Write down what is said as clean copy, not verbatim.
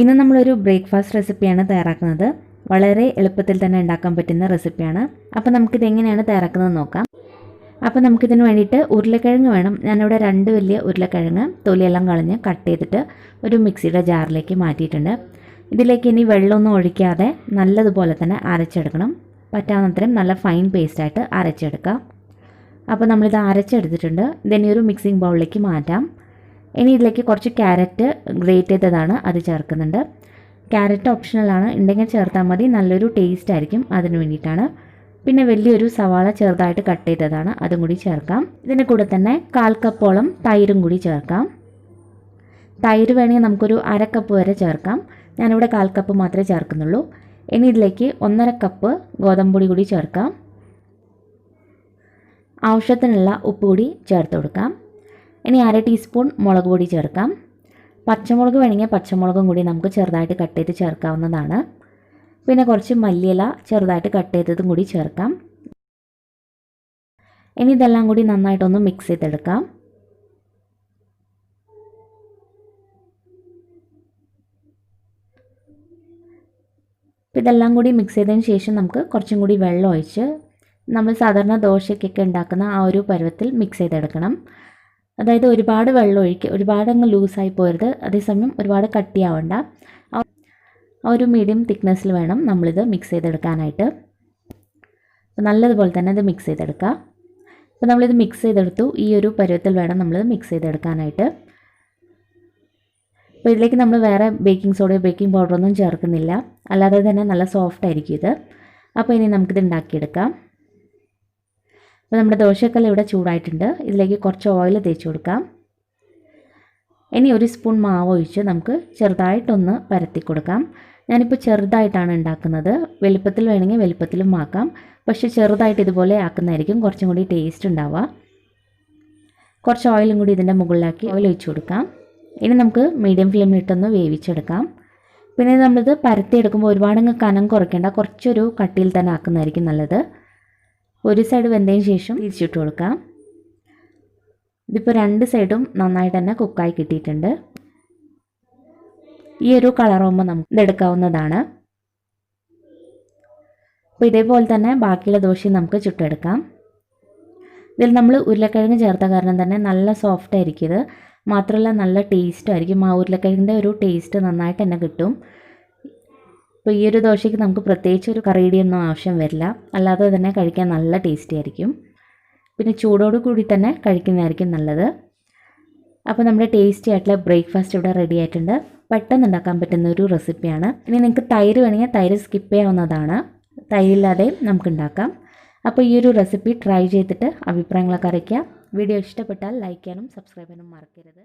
ഇന്ന് നമ്മളൊരു ബ്രേക്ക്ഫാസ്റ്റ് റെസിപ്പിയാണ് തയ്യാറാക്കുന്നത്. വളരെ എളുപ്പത്തിൽ തന്നെ ഉണ്ടാക്കാൻ പറ്റുന്ന റെസിപ്പിയാണ്. അപ്പോൾ നമുക്കിത് എങ്ങനെയാണ് തയ്യാറാക്കുന്നത് നോക്കാം. അപ്പോൾ നമുക്കിതിന് വേണ്ടിയിട്ട് ഉരുളക്കിഴങ്ങ് വേണം. ഞാനിവിടെ 2 വലിയ ഉരുളക്കിഴങ്ങ് തൊലിയെല്ലാം കളഞ്ഞ് കട്ട് ചെയ്തിട്ട് ഒരു മിക്സിയുടെ ജാറിലേക്ക് മാറ്റിയിട്ടുണ്ട്. ഇതിലേക്ക് ഇനി വെള്ളമൊന്നും ഒഴിക്കാതെ നല്ലതുപോലെ തന്നെ അരച്ചെടുക്കണം. പറ്റാവുന്നത്രയും നല്ല ഫൈൻ പേസ്റ്റായിട്ട് അരച്ചെടുക്കാം. അപ്പോൾ നമ്മളിത് അരച്ചെടുത്തിട്ടുണ്ട്. ഇതിനി ഒരു മിക്സിംഗ് ബൗളിലേക്ക് മാറ്റാം. ഇനി ഇതിലേക്ക് കുറച്ച് ക്യാരറ്റ് ഗ്രേറ്റ് ചെയ്തതാണ് അത് ചേർക്കുന്നുണ്ട്. ക്യാരറ്റ് ഓപ്ഷണലാണ്, ഉണ്ടെങ്കിൽ ചേർത്താൽ മതി, നല്ലൊരു ടേസ്റ്റ് ആയിരിക്കും, അതിന് വേണ്ടിയിട്ടാണ്. പിന്നെ വലിയൊരു സവാള ചെറുതായിട്ട് കട്ട് ചെയ്തതാണ്, അതും കൂടി ചേർക്കാം. ഇതിന് കൂടെ തന്നെ 1/4 കപ്പോളം തൈരും കൂടി ചേർക്കാം. തൈര് വേണമെങ്കിൽ നമുക്കൊരു 1/2 കപ്പ് വരെ ചേർക്കാം. ഞാനിവിടെ 1/4 കപ്പ് മാത്രമേ ചേർക്കുന്നുള്ളൂ. ഇനി ഇതിലേക്ക് 1.5 കപ്പ് ഗോതമ്പ് പൊടി കൂടി ചേർക്കാം. ആവശ്യത്തിനുള്ള ഉപ്പ് കൂടി ചേർത്ത് കൊടുക്കാം. ഇനി 1/2 ടീസ്പൂൺ മുളക് പൊടി ചേർക്കാം. പച്ചമുളക് വേണമെങ്കിൽ പച്ചമുളകും കൂടി നമുക്ക് ചെറുതായിട്ട് കട്ട് ചെയ്ത് ചേർക്കാവുന്നതാണ്. പിന്നെ കുറച്ച് മല്ലിയില ചെറുതായിട്ട് കട്ട് ചെയ്തതും കൂടി ചേർക്കാം. ഇനി ഇതെല്ലാം കൂടി നന്നായിട്ടൊന്ന് മിക്സ് ചെയ്തെടുക്കാം. ഇതെല്ലാം കൂടി മിക്സ് ചെയ്തതിന് ശേഷം നമുക്ക് കുറച്ചും കൂടി വെള്ളം ഒഴിച്ച് നമ്മൾ സാധാരണ ദോശയ്ക്കൊക്കെ ഉണ്ടാക്കുന്ന ആ ഒരു പരുവത്തിൽ മിക്സ് ചെയ്തെടുക്കണം. അതായത് ഒരുപാട് വെള്ളം ഒഴിക്കുക, ഒരുപാടങ്ങ് ലൂസായി പോരുത്, അതേസമയം ഒരുപാട് കട്ടിയാവണ്ട. ആ ഒരു മീഡിയം തിക്നെസ്സിൽ വേണം നമ്മളിത് മിക്സ് ചെയ്തെടുക്കാനായിട്ട്. നല്ലതുപോലെ തന്നെ ഇത് മിക്സ് ചെയ്തെടുക്കുക. അപ്പോൾ നമ്മളിത് മിക്സ് ചെയ്തെടുത്തു. ഈ ഒരു പരുവത്തിൽ വേണം നമ്മളിത് മിക്സ് ചെയ്തെടുക്കാനായിട്ട്. അപ്പോൾ ഇതിലേക്ക് നമ്മൾ വേറെ ബേക്കിംഗ് സോഡയോ ബേക്കിംഗ് പൗഡറൊന്നും ചേർക്കുന്നില്ല, അല്ലാതെ തന്നെ നല്ല സോഫ്റ്റ് ആയിരിക്കും ഇത്. അപ്പോൾ ഇനി നമുക്കിത് ഉണ്ടാക്കിയെടുക്കാം. അപ്പോൾ നമ്മുടെ ദോശക്കല്ല് ഇവിടെ ചൂടായിട്ടുണ്ട്. ഇതിലേക്ക് കുറച്ച് ഓയിൽ തേച്ച് കൊടുക്കാം. ഇനി 1 സ്പൂൺ മാവ് ഒഴിച്ച് നമുക്ക് ചെറുതായിട്ടൊന്ന് പരത്തി കൊടുക്കാം. ഞാനിപ്പോൾ ചെറുതായിട്ടാണ് ഉണ്ടാക്കുന്നത്. വലുപ്പത്തിൽ വേണമെങ്കിൽ വലുപ്പത്തിലും ആക്കാം, പക്ഷേ ചെറുതായിട്ട് ഇതുപോലെ ആക്കുന്നതായിരിക്കും കുറച്ചും കൂടി ടേസ്റ്റ് ഉണ്ടാവുക. കുറച്ച് ഓയിലും കൂടി ഇതിൻ്റെ മുകളിലാക്കി ഓയിൽ ഒഴിച്ച് കൊടുക്കാം. ഇനി നമുക്ക് മീഡിയം ഫ്ലെയിമിലിട്ടൊന്ന് വേവിച്ചെടുക്കാം. പിന്നെ നമ്മളിത് പരത്തിയെടുക്കുമ്പോൾ ഒരുപാടങ്ങ് കനം കുറയ്ക്കേണ്ട, കുറച്ചൊരു കട്ടിയിൽ തന്നെ ആക്കുന്നതായിരിക്കും നല്ലത്. ഒരു സൈഡ് വെന്തതിന് ശേഷം തിരിച്ചിട്ട് കൊടുക്കാം. ഇതിപ്പോൾ 2 സൈഡും നന്നായിട്ട് തന്നെ കുക്കായി കിട്ടിയിട്ടുണ്ട്. ഈ ഒരു കളറാകുമ്പോൾ നമുക്ക് ഇതെടുക്കാവുന്നതാണ്. അപ്പോൾ ഇതേപോലെ തന്നെ ബാക്കിയുള്ള ദോശയും നമുക്ക് ചുട്ടെടുക്കാം. ഇതിൽ നമ്മൾ ഉരുളക്കിഴങ്ങ് ചേർത്ത കാരണം തന്നെ നല്ല സോഫ്റ്റ് ആയിരിക്കും ഇത്. മാത്രമല്ല നല്ല ടേസ്റ്റും ആയിരിക്കും. ആ ഉരുളക്കിഴങ്ങിൻ്റെ ഒരു ടേസ്റ്റ് നന്നായിട്ട് തന്നെ കിട്ടും. അപ്പോൾ ഈ ഒരു ദോശയ്ക്ക് നമുക്ക് പ്രത്യേകിച്ച് ഒരു കറിയുടെയൊന്നും ആവശ്യം വരില്ല, അല്ലാതെ തന്നെ കഴിക്കാൻ നല്ല ടേസ്റ്റി ആയിരിക്കും. പിന്നെ ചൂടോട് കൂടി തന്നെ കഴിക്കുന്നതായിരിക്കും നല്ലത്. അപ്പോൾ നമ്മുടെ ടേസ്റ്റി ആയിട്ടുള്ള ബ്രേക്ക്ഫാസ്റ്റ് ഇവിടെ റെഡി ആയിട്ടുണ്ട്. പെട്ടെന്ന് ഉണ്ടാക്കാൻ പറ്റുന്ന ഒരു റെസിപ്പിയാണ്. ഇനി നിങ്ങൾക്ക് തൈര് വേണമെങ്കിൽ തൈര് സ്കിപ്പ് ചെയ്യാവുന്നതാണ്, തൈരില്ലാതെ നമുക്ക് ഉണ്ടാക്കാം. അപ്പോൾ ഈ ഒരു റെസിപ്പി ട്രൈ ചെയ്തിട്ട് അഭിപ്രായങ്ങളൊക്കെ അറിയിക്കുക. വീഡിയോ ഇഷ്ടപ്പെട്ടാൽ ലൈക്ക് ചെയ്യാനും സബ്സ്ക്രൈബ് ചെയ്യാനും മറക്കരുത്.